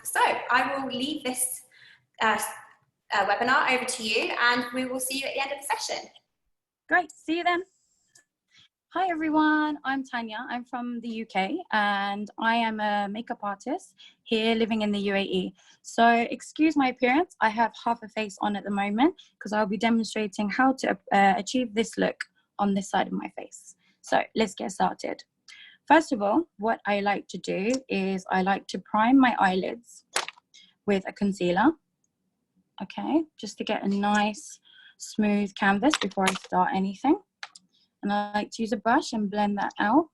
So I will leave this webinar over to you, and we will see you at the end of the session. Great, see you then. Hi everyone, I'm Tanya. I'm from the UK and I am a makeup artist here living in the UAE. So excuse my appearance, I have half a face on at the moment because I'll be demonstrating how to achieve this look on this side of my face. So let's get started. First of all, what I like to do is I like to prime my eyelids with a concealer. Okay, just to get a nice smooth canvas before I start anything. And I like to use a brush and blend that out.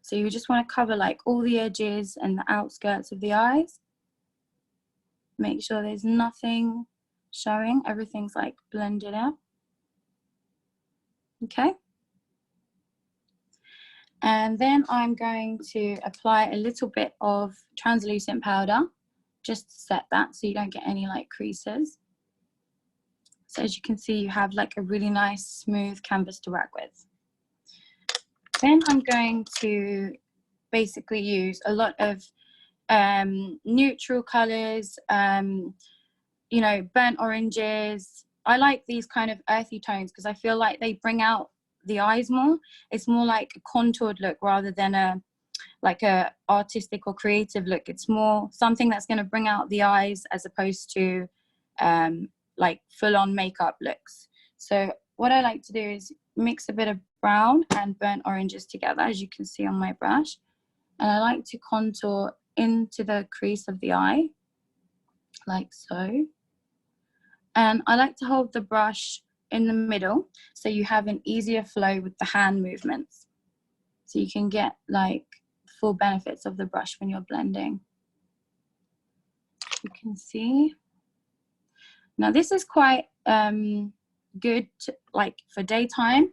So you just want to cover like all the edges and the outskirts of the eyes. Make sure there's nothing showing, everything's like blended out. Okay. And then I'm going to apply a little bit of translucent powder, just to set that so you don't get any like creases. So as you can see, you have like a really nice smooth canvas to work with. Then I'm going to basically use a lot of neutral colors, you know, burnt oranges. I like these kind of earthy tones because I feel like they bring out the eyes more. It's more like a contoured look rather than a artistic or creative look. It's more something that's going to bring out the eyes as opposed to like full-on makeup looks. So what I like to do is mix a bit of brown and burnt oranges together, as you can see on my brush, and I like to contour into the crease of the eye like so. And I like to hold the brush in the middle so you have an easier flow with the hand movements, so you can get like full benefits of the brush when you're blending. You can see. Now this is quite good to, like for daytime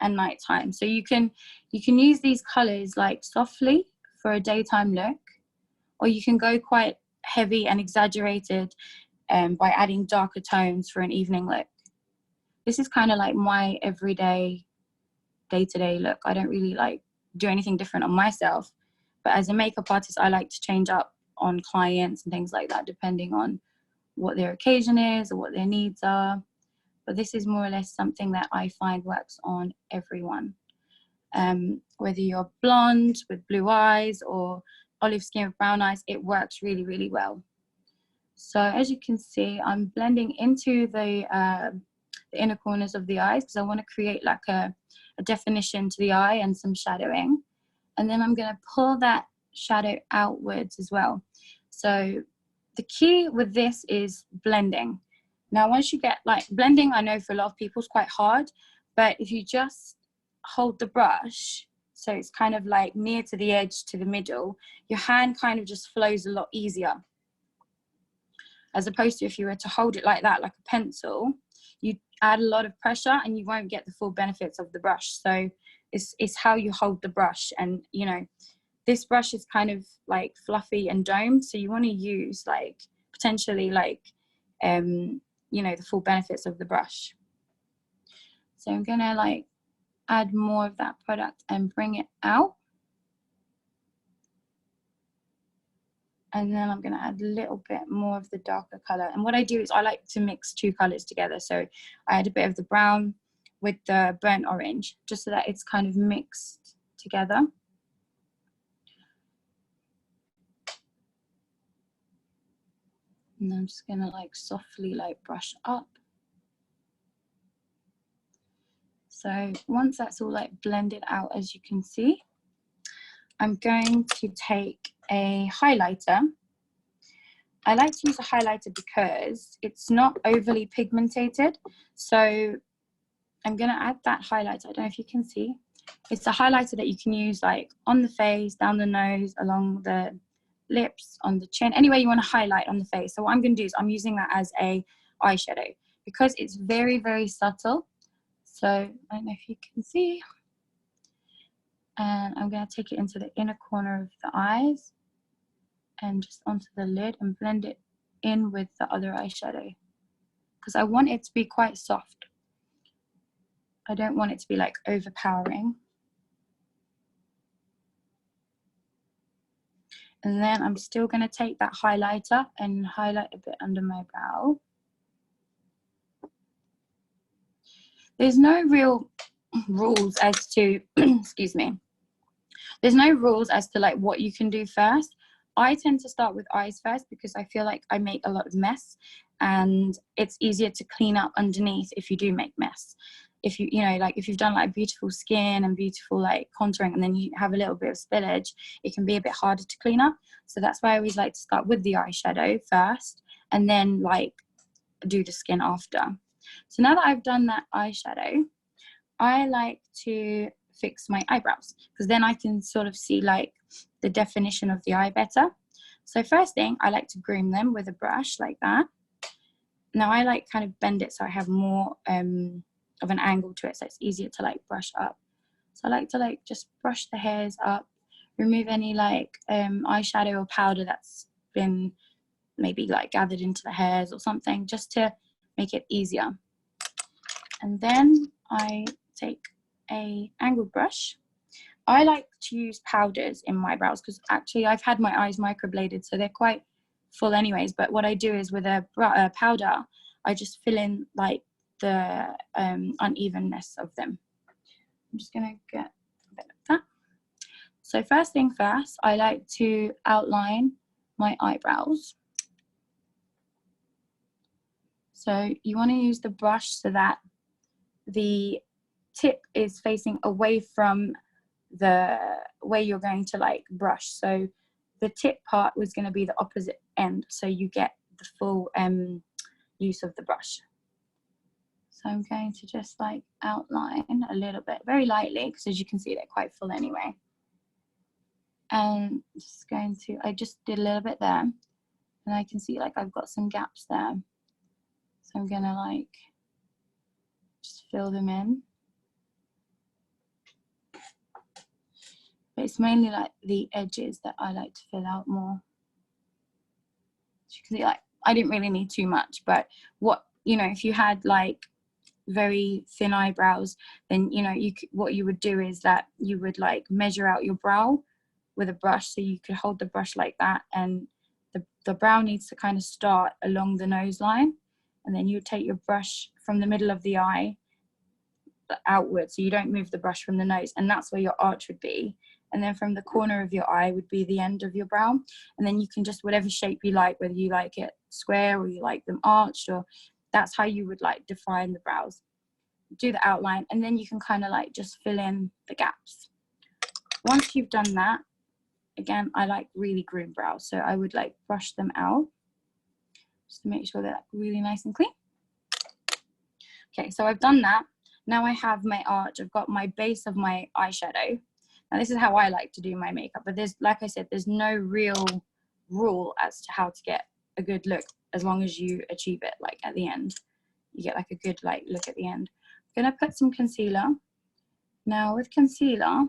and nighttime. So you can use these colors like softly for a daytime look, or you can go quite heavy and exaggerated by adding darker tones for an evening look. This is kind of like my everyday day-to-day look. I don't really like do anything different on myself, but as a makeup artist I like to change up on clients and things like that depending on what their occasion is or what their needs are. But this is more or less something that I find works on everyone, whether you're blonde with blue eyes or olive skin with brown eyes, it works really, really well. So as you can see, I'm blending into the inner corners of the eyes because I want to create like a definition to the eye and some shadowing. And then I'm going to pull that shadow outwards as well. So the key with this is blending. Now once you get like blending, I know for a lot of people it's quite hard, but if you just hold the brush so it's kind of like near to the edge to the middle, your hand kind of just flows a lot easier, as opposed to if you were to hold it like that, like a pencil, you add a lot of pressure and you won't get the full benefits of the brush. So it's how you hold the brush. And you know, this brush is kind of like fluffy and domed, so you want to use like potentially like you know, the full benefits of the brush. So I'm gonna like add more of that product and bring it out. And then I'm gonna add a little bit more of the darker color. And what I do is I like to mix two colors together. So I add a bit of the brown with the burnt orange, just so that it's kind of mixed together. And I'm just gonna like softly like brush up. So once that's all like blended out, as you can see, I'm going to take a highlighter. I like to use a highlighter because it's not overly pigmented. So I'm gonna add that highlighter. I don't know if you can see. It's a highlighter that you can use like on the face, down the nose, along the lips, on the chin, anywhere you want to highlight on the face. So what I'm going to do is I'm using that as a eyeshadow because it's very, very subtle. So I don't know if you can see. And I'm going to take it into the inner corner of the eyes and just onto the lid and blend it in with the other eyeshadow because I want it to be quite soft. I don't want it to be like overpowering. And then I'm still going to take that highlighter and highlight a bit under my brow. There's no real rules as to, excuse me, there's no rules as to like what you can do first. I tend to start with eyes first because I feel like I make a lot of mess, and it's easier to clean up underneath if you do make mess. If you know, like if you've done like beautiful skin and beautiful like contouring and then you have a little bit of spillage, it can be a bit harder to clean up. So that's why I always like to start with the eyeshadow first and then like do the skin after. So now that I've done that eyeshadow, I like to fix my eyebrows because then I can sort of see like the definition of the eye better. So first thing, I like to groom them with a brush like that. Now I like kind of bend it so I have more of an angle to it, so it's easier to like brush up. So I like to like just brush the hairs up, remove any like eyeshadow or powder that's been maybe like gathered into the hairs or something, just to make it easier. And then I take a angled brush. I like to use powders in my brows because actually I've had my eyes microbladed, so they're quite full anyways. But what I do is with a powder, I just fill in like the unevenness of them. I'm just gonna get a bit of that. So first thing first, I like to outline my eyebrows. So you want to use the brush so that the tip is facing away from the way you're going to like brush. So the tip part was going to be the opposite end, so you get the full use of the brush. So I'm going to just like outline a little bit, very lightly, because as you can see they're quite full anyway. And just going to, I just did a little bit there, and I can see like I've got some gaps there. So I'm gonna like just fill them in. But it's mainly like the edges that I like to fill out more. As you can see, like I didn't really need too much, but what, you know, if you had like very thin eyebrows, then you know what you would do is that you would like measure out your brow with a brush, so you could hold the brush like that, and the brow needs to kind of start along the nose line, and then you take your brush from the middle of the eye outward, so you don't move the brush from the nose, and that's where your arch would be. And then from the corner of your eye would be the end of your brow, and then you can just whatever shape you like, whether you like it square or you like them arched, or that's how you would like define the brows. Do the outline, and then you can kind of like just fill in the gaps. Once you've done that, again, I like really groomed brows, so I would like brush them out just to make sure they're like really nice and clean. Okay, so I've done that. Now I have my arch, I've got my base of my eyeshadow. Now this is how I like to do my makeup, but there's, like I said, there's no real rule as to how to get a good look, as long as you achieve it like at the end. You get like a good like look at the end. I'm gonna put some concealer. Now with concealer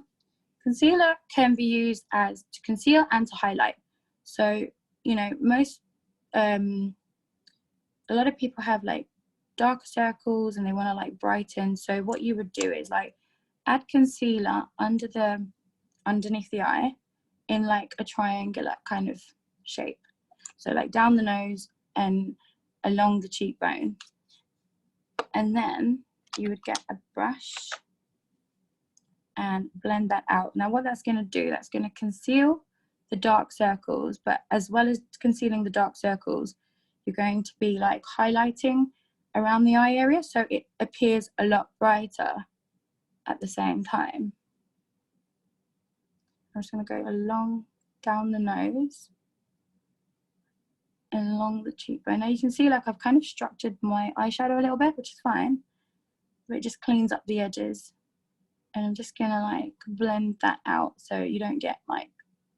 can be used as to conceal and to highlight. So, you know, most, a lot of people have like dark circles and they want to like brighten. So what you would do is like add concealer underneath the eye in like a triangular kind of shape. So like down the nose and along the cheekbone. And then you would get a brush and blend that out. Now what that's going to do, that's going to conceal the dark circles, but as well as concealing the dark circles, you're going to be like highlighting around the eye area, so it appears a lot brighter at the same time. I'm just going to go along down the nose and along the cheekbone. Now you can see like I've kind of structured my eyeshadow a little bit, which is fine, but it just cleans up the edges. And I'm just gonna like blend that out so you don't get like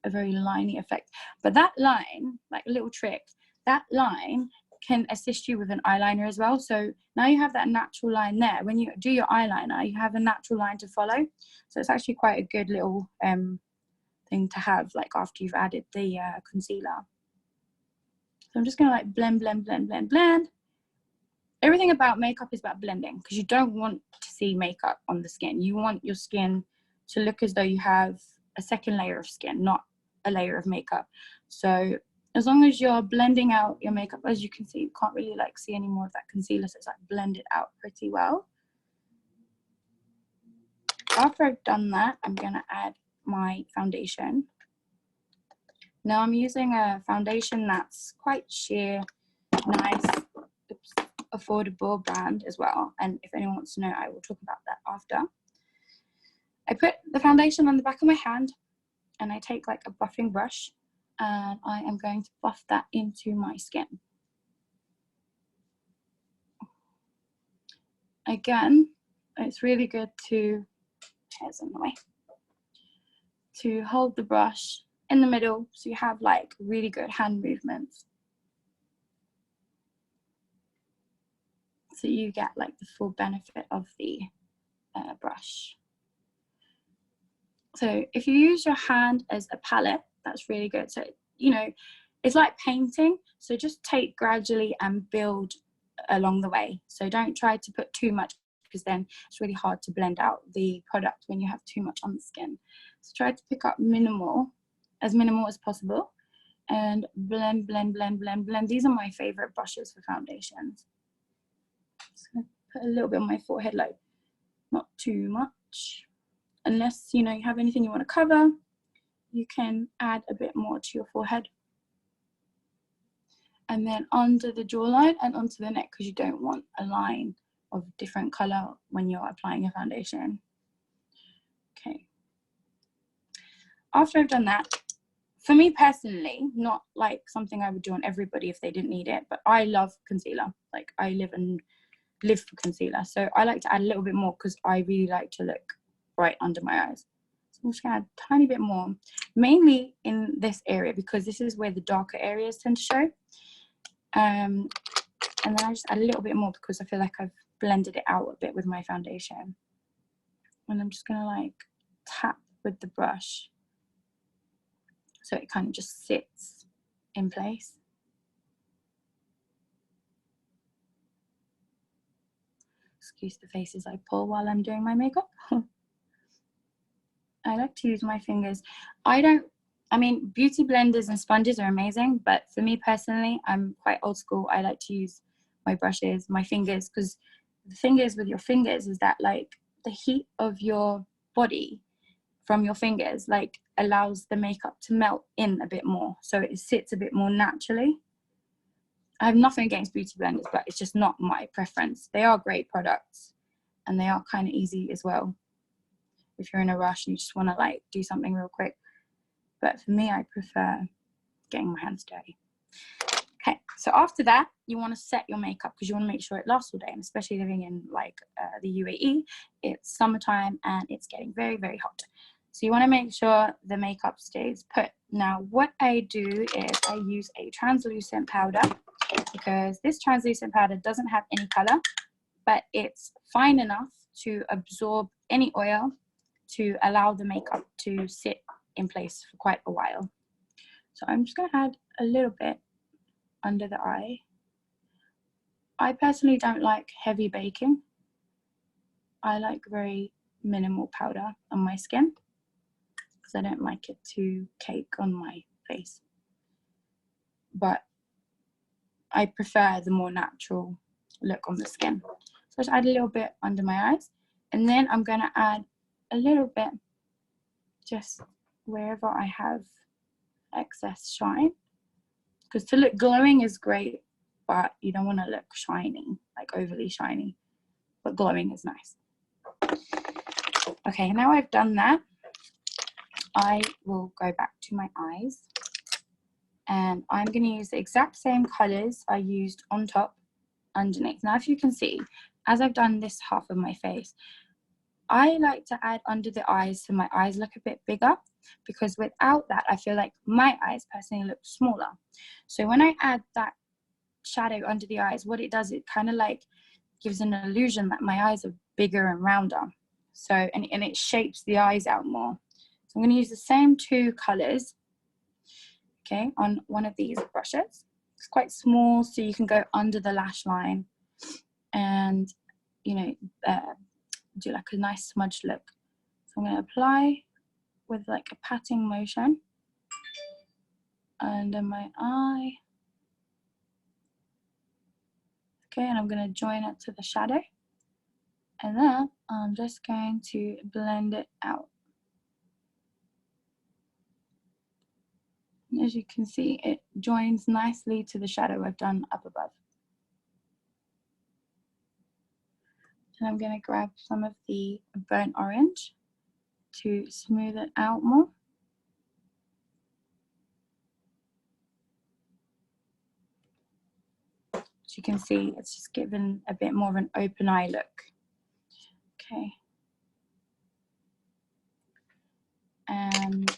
a very liney effect. But that line, like a little trick, that line can assist you with an eyeliner as well. So now you have that natural line there. When you do your eyeliner, you have a natural line to follow. So it's actually quite a good little thing to have like after you've added the concealer. So I'm just gonna like blend, blend, blend, blend, blend. Everything about makeup is about blending, because you don't want to see makeup on the skin. You want your skin to look as though you have a second layer of skin, not a layer of makeup. So as long as you're blending out your makeup, as you can see, you can't really like see any more of that concealer, so it's like blended out pretty well. After I've done that, I'm gonna add my foundation. Now I'm using a foundation that's quite sheer, nice, affordable brand as well. And if anyone wants to know, I will talk about that after. I put the foundation on the back of my hand and I take like a buffing brush and I am going to buff that into my skin. Again, it's really good to, hairs in the way, to hold the brush in the middle so you have like really good hand movements. So you get like the full benefit of the brush. So if you use your hand as a palette, that's really good. So, you know, it's like painting. So just take gradually and build along the way. So don't try to put too much, because then it's really hard to blend out the product when you have too much on the skin. So try to pick up minimal as possible, and blend, blend, blend, blend, blend. These are my favorite brushes for foundations. Just gonna put a little bit on my forehead, like not too much. Unless, you know, you have anything you want to cover, you can add a bit more to your forehead. And then under the jawline and onto the neck, because you don't want a line of different color when you're applying your foundation. Okay. After I've done that, for me personally, not like something I would do on everybody if they didn't need it, but I love concealer. Like I live for concealer. So I like to add a little bit more because I really like to look right under my eyes. So I'm just gonna add a tiny bit more, mainly in this area because this is where the darker areas tend to show. And then I just add a little bit more because I feel like I've blended it out a bit with my foundation. And I'm just gonna like tap with the brush so it kind of just sits in place. Excuse the faces I pull while I'm doing my makeup. I like to use my fingers. I mean, beauty blenders and sponges are amazing, but for me personally, I'm quite old school. I like to use my brushes, my fingers, because the thing is with your fingers is that like the heat of your body from your fingers like allows the makeup to melt in a bit more, so it sits a bit more naturally. I have nothing against beauty blenders, but it's just not my preference. They are great products and they are kind of easy as well if you're in a rush and you just want to like do something real quick. But for me, I prefer getting my hands dirty. Okay, so after that, you want to set your makeup because you want to make sure it lasts all day, and especially living in like the UAE, it's summertime and it's getting very, very hot. So you want to make sure the makeup stays put. Now, what I do is I use a translucent powder because this translucent powder doesn't have any color, but it's fine enough to absorb any oil to allow the makeup to sit in place for quite a while. So I'm just going to add a little bit under the eye. I personally don't like heavy baking. I like very minimal powder on my skin because I don't like it to cake on my face. But I prefer the more natural look on the skin. So I just add a little bit under my eyes, and then I'm going to add a little bit just wherever I have excess shine, because to look glowing is great, but you don't want to look shiny, like overly shiny, but glowing is nice. Okay, now I've done that, I will go back to my eyes and I'm going to use the exact same colors I used on top underneath. Now if you can see, as I've done this half of my face, I like to add under the eyes so my eyes look a bit bigger, because without that I feel like my eyes personally look smaller. So when I add that shadow under the eyes, what it does, it kind of like gives an illusion that my eyes are bigger and rounder. So and it shapes the eyes out more. So I'm going to use the same two colors, okay, on one of these brushes. It's quite small, so you can go under the lash line and, you know, do like a nice smudge look. So I'm going to apply with like a patting motion under my eye. Okay, and I'm going to join it to the shadow. And then I'm just going to blend it out. And as you can see, it joins nicely to the shadow I've done up above. And I'm going to grab some of the burnt orange to smooth it out more. As you can see, it's just given a bit more of an open eye look. Okay. And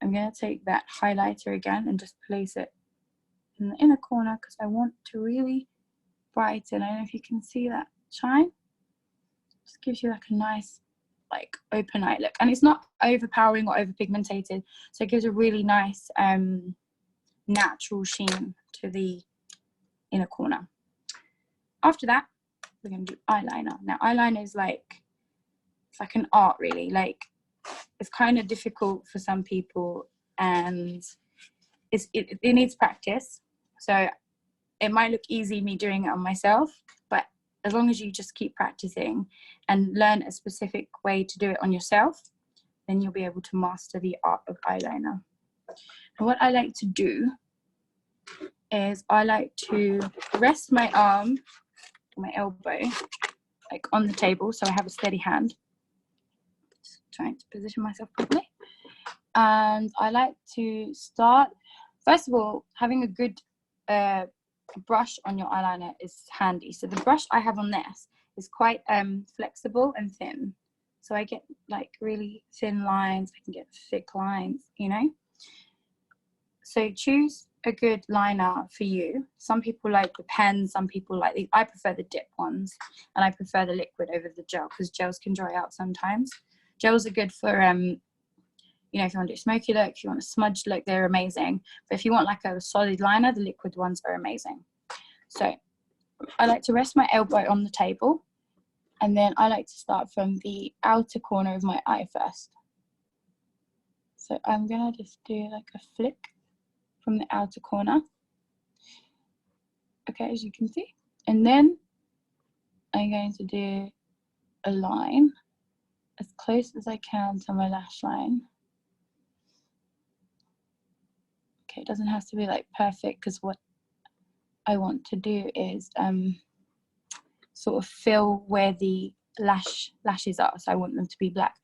I'm going to take that highlighter again and just place it in the inner corner because I want to really brighten. I don't know if you can see that shine. Just gives you like a nice like open eye look, and it's not overpowering or over pigmented, so it gives a really nice natural sheen to the inner corner. After that, we're going to do eyeliner. Now eyeliner is like, it's like an art really. Like, it's kind of difficult for some people, and it needs practice. So it might look easy me doing it on myself, but as long as you just keep practicing and learn a specific way to do it on yourself, then you'll be able to master the art of eyeliner. And what I like to do is I like to rest my arm, my elbow, like on the table, so I have a steady hand. Just trying to position myself properly. And I like to start, first of all, having a good brush on your eyeliner is handy. So the brush I have on this is quite flexible and thin, so I get like really thin lines, I can get thick lines, you know. So choose a good liner for you. Some people like the pen, some people like the, I prefer the dip ones, and I prefer the liquid over the gel because gels can dry out sometimes. Gels are good for you know, if you want to do a smoky look, if you want a smudge look, they're amazing. But if you want like a solid liner, the liquid ones are amazing. So I like to rest my elbow on the table, and then I like to start from the outer corner of my eye first. So I'm gonna just do like a flick from the outer corner. Okay, as you can see. And then I'm going to do a line as close as I can to my lash line. Okay, it doesn't have to be like perfect, because what I want to do is sort of fill where the lashes are, so I want them to be black.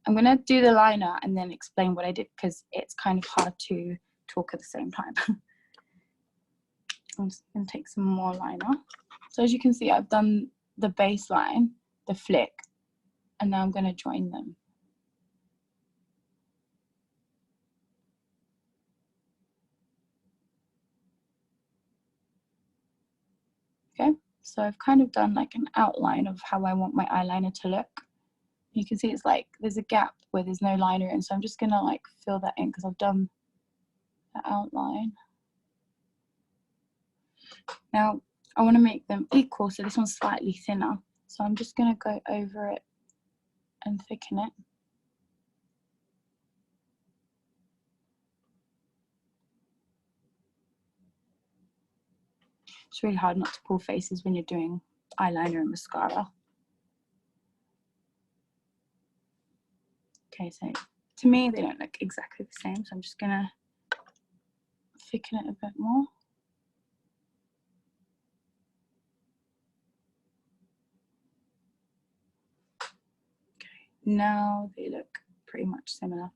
I'm gonna do the liner and then explain what I did, because it's kind of hard to talk at the same time. I'm just gonna take some more liner. So as you can see, I've done the baseline, the flick, and now I'm gonna join them. Okay, so I've kind of done like an outline of how I want my eyeliner to look. You can see it's like there's a gap where there's no liner in, so I'm just gonna like fill that in because I've done the outline. Now I want to make them equal, so this one's slightly thinner, so I'm just gonna go over it and thicken it. It's really hard not to pull faces when you're doing eyeliner and mascara. Okay, so to me they don't look exactly the same, so I'm just gonna thicken it a bit more. Okay, now they look pretty much similar.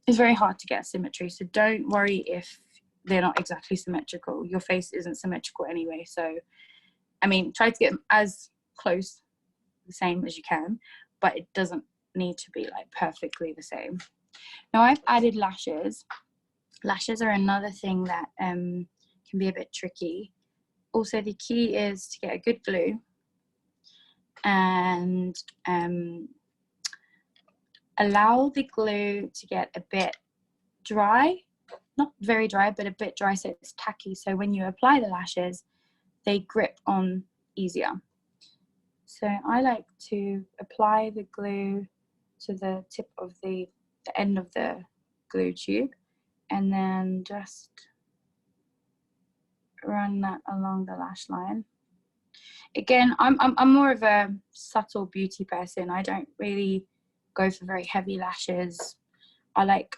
It's very hard to get symmetry, so don't worry if they're not exactly symmetrical. Your face isn't symmetrical anyway, so I mean, try to get them as close the same as you can, but it doesn't need to be like perfectly the same. Now I've added lashes. Lashes are another thing that can be a bit tricky. Also, the key is to get a good glue and allow the glue to get a bit dry, not very dry, but a bit dry so it's tacky, so when you apply the lashes they grip on easier. So I like to apply the glue to the tip of the end of the glue tube, and then just run that along the lash line. Again, I'm more of a subtle beauty person. I don't really go for very heavy lashes. I like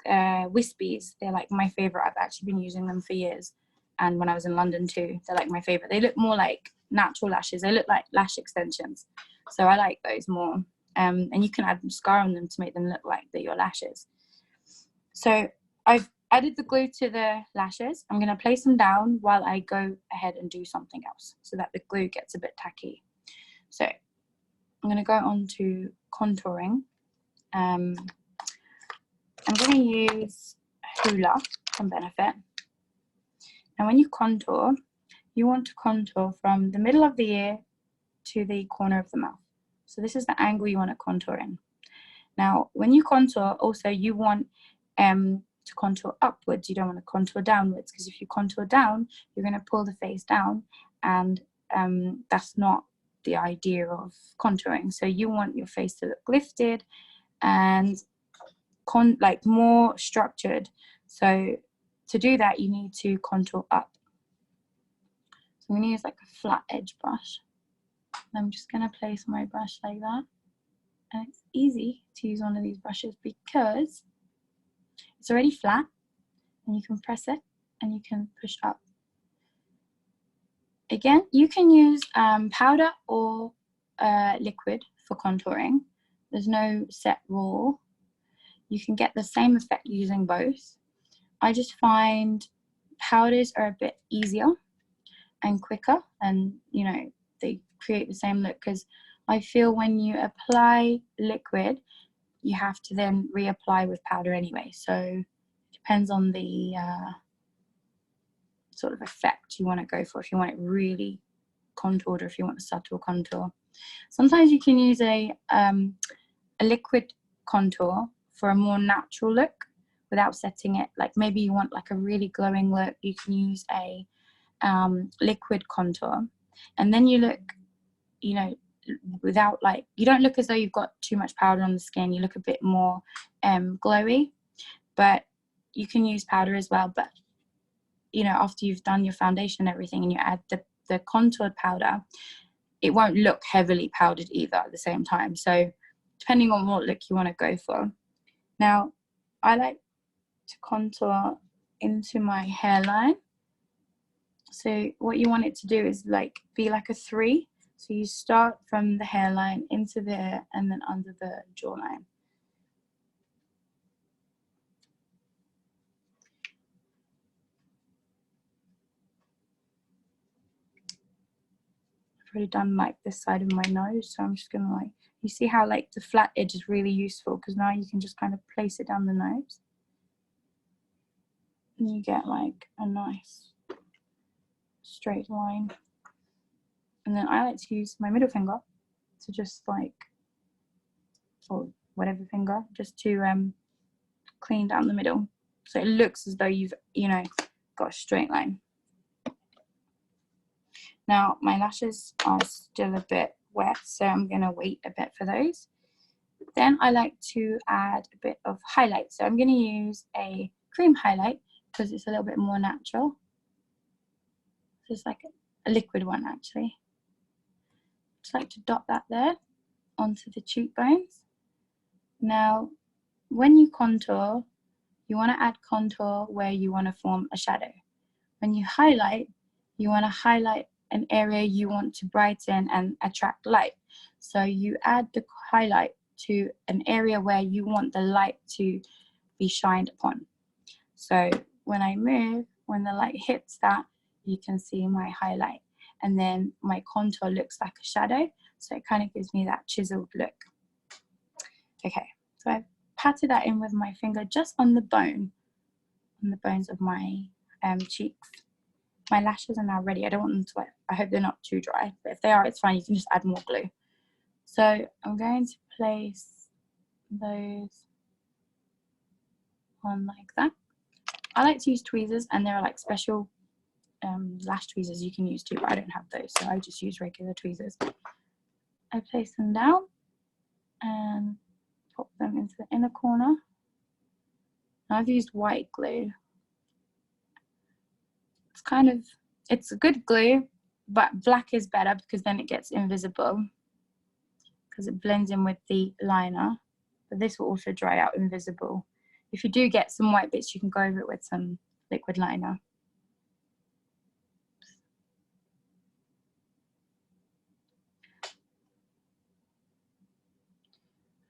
wispies. They're like my favorite. I've actually been using them for years, and when I was in London too, they're like my favorite. They look more like natural lashes. They look like lash extensions, so I like those more. And you can add mascara on them to make them look like they're your lashes. So I've added the glue to the lashes. I'm going to place them down while I go ahead and do something else so that the glue gets a bit tacky. So I'm going to go on to contouring. I'm going to use Hoola from Benefit. And when you contour, you want to contour from the middle of the ear to the corner of the mouth. So this is the angle you want to contour in. Now, when you contour, also you want to contour upwards. You don't want to contour downwards, because if you contour down, you're going to pull the face down, and that's not the idea of contouring. So you want your face to look lifted and like more structured. So to do that, you need to contour up. So I'm going to use like a flat edge brush. I'm just going to place my brush like that. And it's easy to use one of these brushes because it's already flat, and you can press it and you can push up. Again, you can use powder or liquid for contouring. There's no set rule. You can get the same effect using both. I just find powders are a bit easier and quicker, and you know, they create the same look, because I feel when you apply liquid, you have to then reapply with powder anyway. So it depends on the sort of effect you want to go for, if you want it really contoured or if you want a subtle contour. Sometimes you can use a liquid contour for a more natural look without setting it. Like maybe you want like a really glowing look, you can use a liquid contour, and then you look, you know, without like, you don't look as though you've got too much powder on the skin. You look a bit more glowy, but you can use powder as well. But you know, after you've done your foundation and everything, and you add the contoured powder, it won't look heavily powdered either at the same time. So depending on what look you want to go for. Now, I like to contour into my hairline. So what you want it to do is like be like a 3. So you start from the hairline into there and then under the jawline. I've already done like this side of my nose, so I'm just gonna like, you see how like the flat edge is really useful, because now you can just kind of place it down the nose and you get like a nice straight line. And then I like to use my middle finger to just like, or whatever finger, just to clean down the middle, so it looks as though you've, you know, got a straight line. Now my lashes are still a bit wet, so I'm gonna wait a bit for those. Then I like to add a bit of highlight, so I'm gonna use a cream highlight because it's a little bit more natural. Just like a liquid one actually. Just like to dot that there onto the cheekbones. Now when you contour, you want to add contour where you want to form a shadow. When you highlight, you want to highlight an area you want to brighten and attract light. So you add the highlight to an area where you want the light to be shined upon. So when I move, when the light hits that, you can see my highlight, and then my contour looks like a shadow, so it kind of gives me that chiseled look. Okay, so I've patted that in with my finger just on the bone, on the bones of my cheeks. My lashes are now ready. I don't want them to wet. I hope they're not too dry, but if they are, it's fine. You can just add more glue. So I'm going to place those on like that. I like to use tweezers, and there are like special lash tweezers you can use too, but I don't have those, so I just use regular tweezers. I place them down and into the inner corner. Now I've used white glue. It's a good glue, but black is better because then it gets invisible because it blends in with the liner. But this will also dry out invisible. If you do get some white bits, you can go over it with some liquid liner.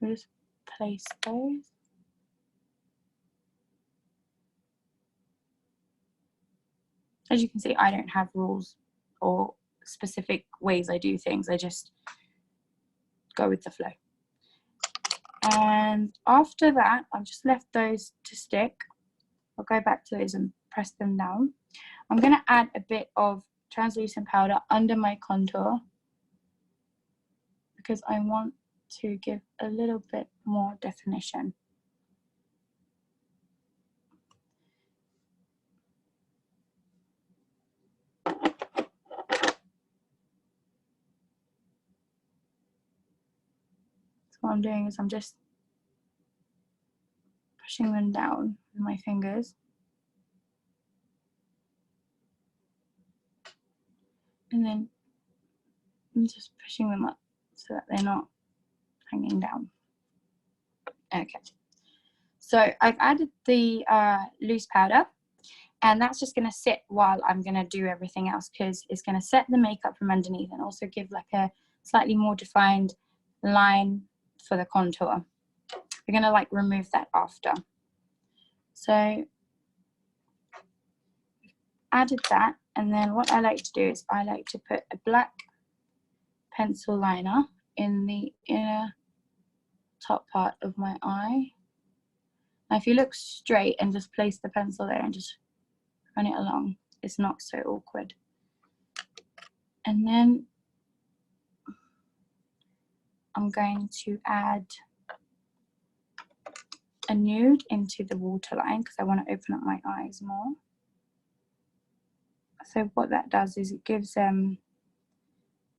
We'll just place those. As you can see, I don't have rules or specific ways I do things. I just go with the flow. And after that, I've just left those to stick. I'll go back to those and press them down. I'm going to add a bit of translucent powder under my contour because I want to give a little bit more definition. So what I'm doing is I'm just pushing them down with my fingers. And then I'm just pushing them up so that they're not hanging down. Okay. So I've added the loose powder, and that's just going to sit while I'm going to do everything else because it's going to set the makeup from underneath and also give like a slightly more defined line for the contour. We're going to like remove that after. So added that, and then what I like to do is I like to put a black pencil liner in the inner top part of my eye. Now if you look straight and just place the pencil there and just run it along, it's not so awkward. And then I'm going to add a nude into the waterline because I want to open up my eyes more. So what that does is it gives a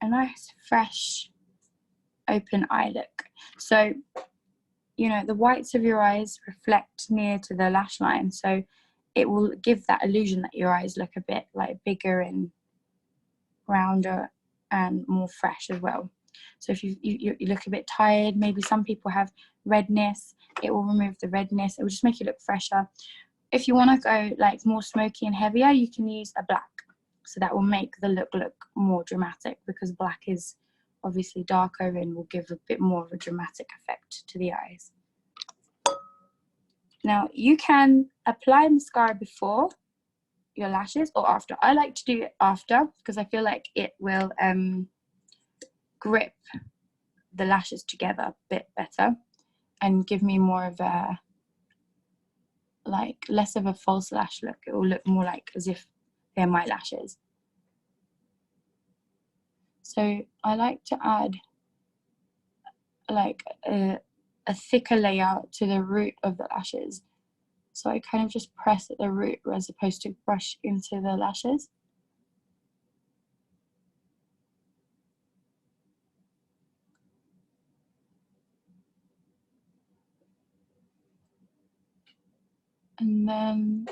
nice fresh open eye look. So you know the whites of your eyes reflect near to the lash line, so it will give that illusion that your eyes look a bit like bigger and rounder and more fresh as well. So if you look a bit tired, maybe some people have redness, it will remove the redness. It will just make you look fresher. If you want to go like more smoky and heavier, you can use a black. So that will make the look more dramatic because black is obviously darker and will give a bit more of a dramatic effect to the eyes. Now you can apply mascara before your lashes or after. I like to do it after because I feel like it will grip the lashes together a bit better and give me more of a like less of a false lash look. It will look more like as if they're my lashes. So I like to add like a thicker layer to the root of the lashes. So I kind of just press at the root as opposed to brush into the lashes. And then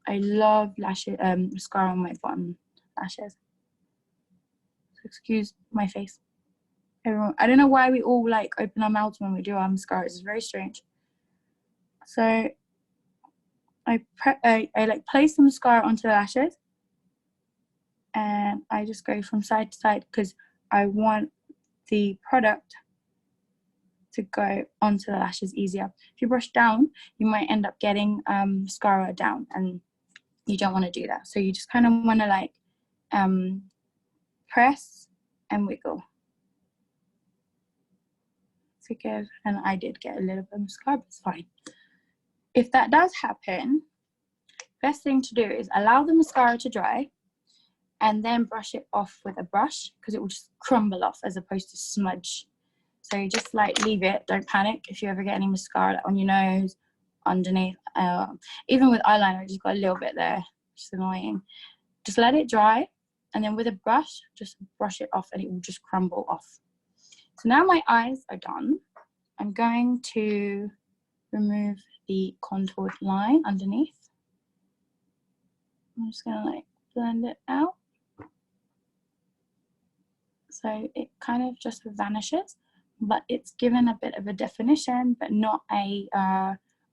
I love lashes, mascara on my bottom lashes. So excuse my face. Everyone, I don't know why we all like open our mouths when we do our mascara. It's very strange. So I like place the mascara onto the lashes, and I just go from side to side because I want the product to go onto the lashes easier. If you brush down, you might end up getting mascara down, and you don't want to do that. So you just kind of want to like press and wiggle to give, and I did get a little bit of mascara, but it's fine. If that does happen, best thing to do is allow the mascara to dry and then brush it off with a brush because it will just crumble off as opposed to smudge. So you just like leave it, don't panic if you ever get any mascara on your nose, underneath. Even with eyeliner, I just got a little bit there, which is annoying. Just let it dry and then with a brush, just brush it off and it will just crumble off. So now my eyes are done. I'm going to remove the contoured line underneath. I'm just gonna like blend it out. So it kind of just vanishes, but it's given a bit of a definition, but not a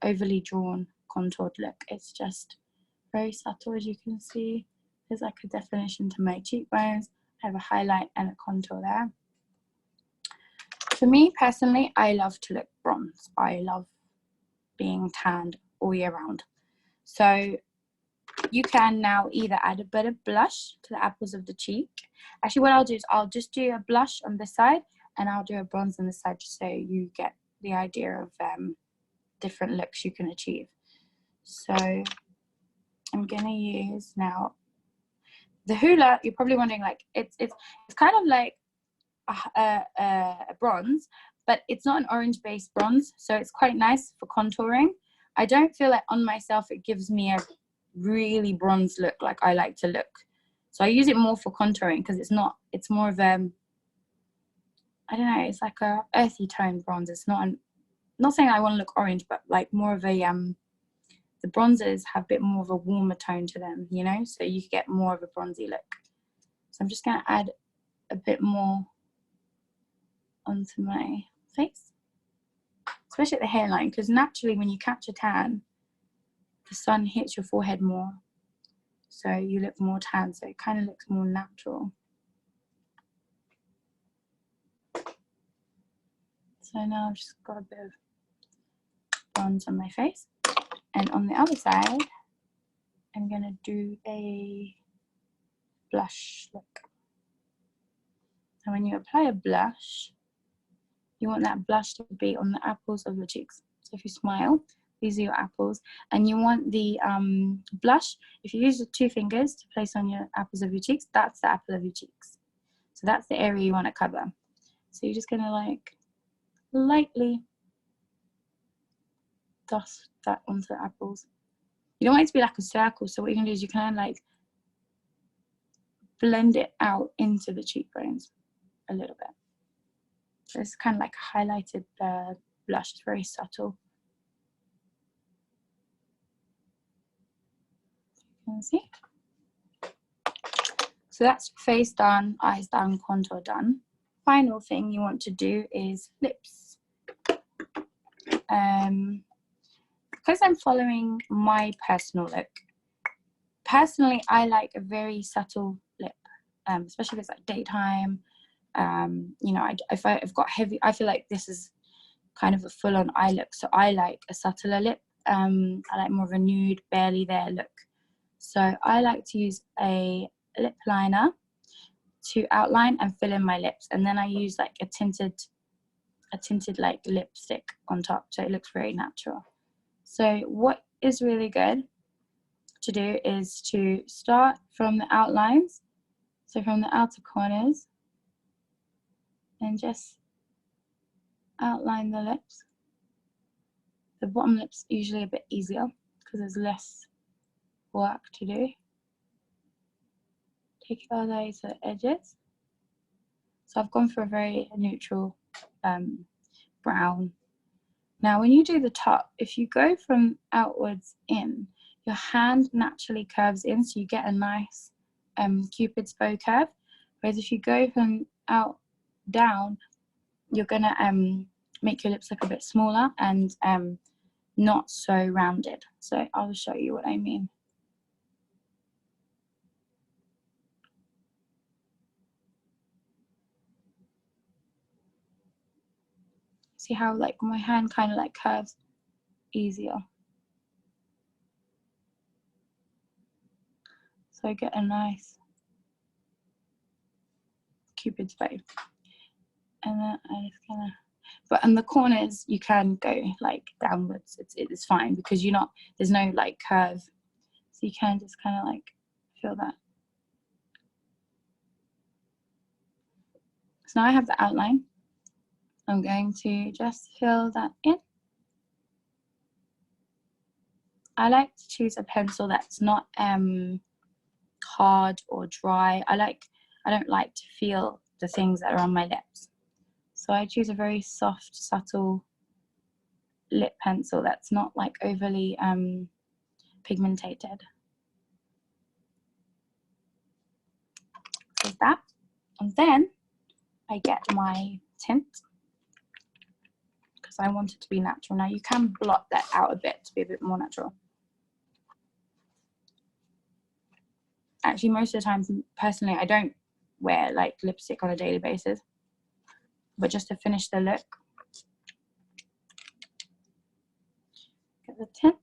overly drawn contoured look. It's just very subtle, as you can see. There's like a definition to my cheekbones. I have a highlight and a contour there. For me personally, I love to look bronze. I love being tanned all year round. So you can now either add a bit of blush to the apples of the cheek. Actually, what I'll do is I'll just do a blush on this side and I'll do a bronze on this side, just so you get the idea of different looks you can achieve. So I'm gonna use now the Hoola. You're probably wondering, like, it's kind of like a bronze, but it's not an orange based bronze, so it's quite nice for contouring. I don't feel like on myself it gives me a really bronze look like I like to look, so I use it more for contouring because it's more of I don't know, it's like a earthy tone bronze. It's not saying I want to look orange, but like more of a the bronzers have a bit more of a warmer tone to them, you know, so you get more of a bronzy look. So I'm just going to add a bit more onto my face, especially at the hairline, because naturally when you catch a tan, the sun hits your forehead more, so you look more tan, so it kind of looks more natural. So now I've just got a bit of bronze on my face, and on the other side I'm gonna do a blush look. And when you apply a blush, you want that blush to be on the apples of your cheeks. So if you smile, these are your apples, and you want the blush, if you use the 2 fingers to place on your apples of your cheeks, that's the apple of your cheeks. So that's the area you want to cover. So you're just gonna like lightly dust that onto the apples. You don't want it to be like a circle, so what you can do is you can like blend it out into the cheekbones a little bit. So it's kind of like a highlighted blush. It's very subtle. You can see. So that's face done, eyes done, contour done. Final thing you want to do is lips. Because I'm following my personal look, personally I like a very subtle lip, especially if it's like daytime. You know, if I've got heavy, I feel like this is kind of a full-on eye look, so I like a subtler lip. I like more of a nude, barely there look. So I like to use a lip liner to outline and fill in my lips, and then I use like a tinted like lipstick on top, so it looks very natural. So what is really good to do is to start from the outlines, so from the outer corners, and just outline the lips. The bottom lip's usually a bit easier because there's less work to do. Take it all the way to the edges. So I've gone for a very neutral brown. Now when you do the top, if you go from outwards in, your hand naturally curves in, so you get a nice Cupid's bow curve. Whereas if you go from out down, you're gonna make your lips look a bit smaller and not so rounded. So I'll show you what I mean. See how like my hand kind of like curves easier. So I get a nice Cupid's bow. And then I'm just gonna, but on the corners you can go like downwards. It's fine because you're not, there's no like curve. So you can just kind of like feel that. So now I have the outline. I'm going to just fill that in. I like to choose a pencil that's not hard or dry. I don't like to feel the things that are on my lips. So I choose a very soft, subtle lip pencil that's not like overly pigmented. So that, and then I get my tint because I want it to be natural. Now you can blot that out a bit to be a bit more natural. Actually, most of the time, personally, I don't wear like lipstick on a daily basis, but just to finish the look, get the tint.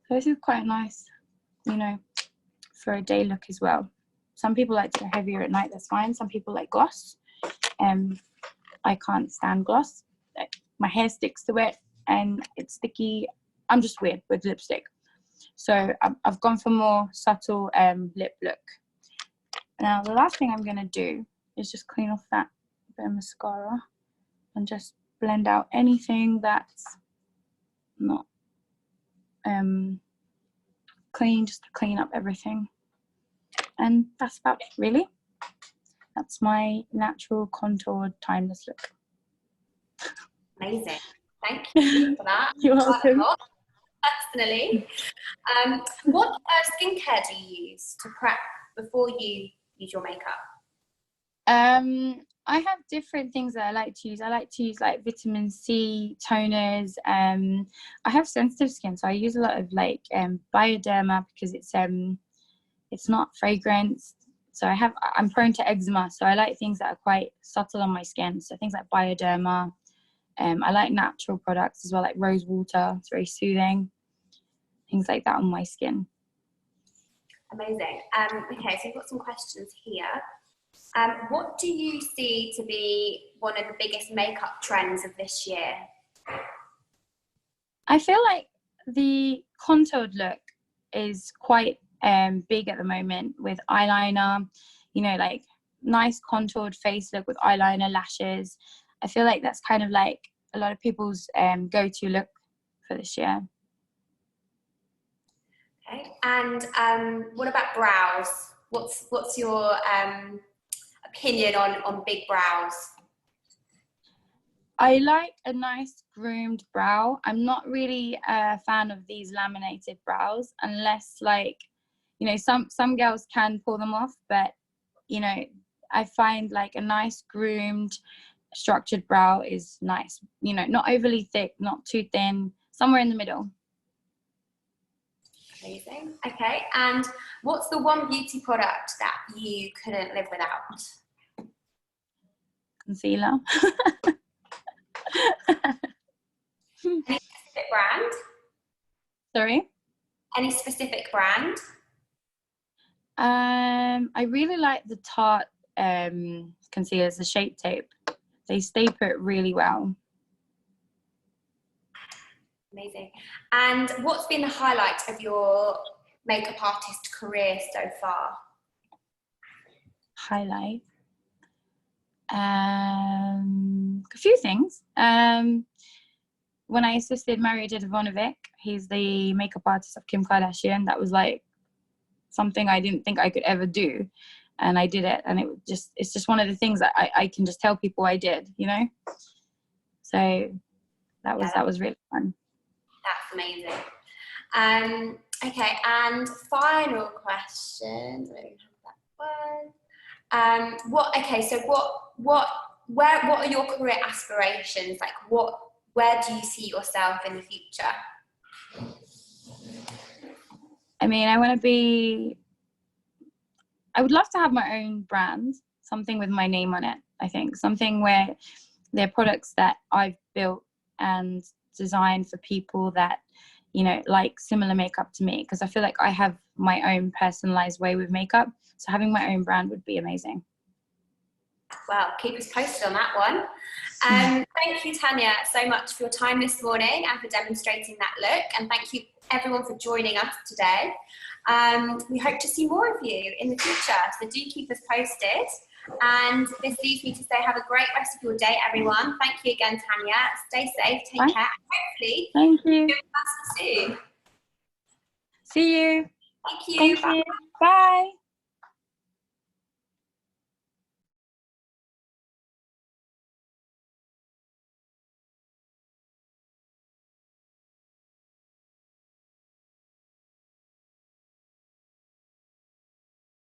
So this is quite nice, you know, for a day look as well. Some people like to go heavier at night, that's fine. Some people like gloss. I can't stand gloss. My hair sticks to it and it's sticky. I'm just weird with lipstick. So I've gone for more subtle lip look. Now the last thing I'm gonna do is just clean off that bit of mascara and just blend out anything that's not clean, just to clean up everything. And that's about it, really. That's my natural contoured timeless look. Amazing. Thank you for that. You're welcome. Personally, what skincare do you use to prep before you use your makeup? I have different things that I like to use. I like to use like vitamin C toners. I have sensitive skin, so I use a lot of like Bioderma because it's not fragranced. So I'm prone to eczema, so I like things that are quite subtle on my skin. So things like Bioderma. I like natural products as well, like rose water. It's very soothing. Things like that on my skin. Amazing. Okay, so we've got some questions here. What do you see to be one of the biggest makeup trends of this year? I feel like the contoured look is quite big at the moment with eyeliner, you know, like nice contoured face look with eyeliner, lashes. I feel like that's kind of like a lot of people's go-to look for this year. Okay, and what about brows? What's your opinion on big brows? I like a nice groomed brow. I'm not really a fan of these laminated brows unless, like, you know, some girls can pull them off, but you know, I find like a nice groomed structured brow is nice, you know, not overly thick, not too thin, somewhere in the middle. Amazing. Okay, and what's the one beauty product that you couldn't live without? Concealer. Any specific brand? Sorry? Any specific brand? I really like the Tarte concealers, the Shape Tape. They stay put really well. Amazing. And what's been the highlight of your makeup artist career so far? Highlight? A few things. When I assisted Mario Jadovanovic, he's the makeup artist of Kim Kardashian. That was like something I didn't think I could ever do, and I did it, and it's just one of the things that I can just tell people I did, you know. So that was really fun. That's amazing. Okay, and final question. What are your career aspirations? Like, where do you see yourself in the future? I mean, I would love to have my own brand, something with my name on it. I think something where they're products that I've built and designed for people that, you know, like similar makeup to me, because I feel like I have my own personalized way with makeup. So having my own brand would be amazing. Well, keep us posted on that one. Thank you, Tanya, so much for your time this morning and for demonstrating that look. And thank you, everyone, for joining us today. We hope to see more of you in the future, so do keep us posted. And this leaves me to say have a great rest of your day, everyone. Thank you again, Tanya. Stay safe, take care, and hopefully thank you. see you soon. See you. Thank you. Thank you. Bye.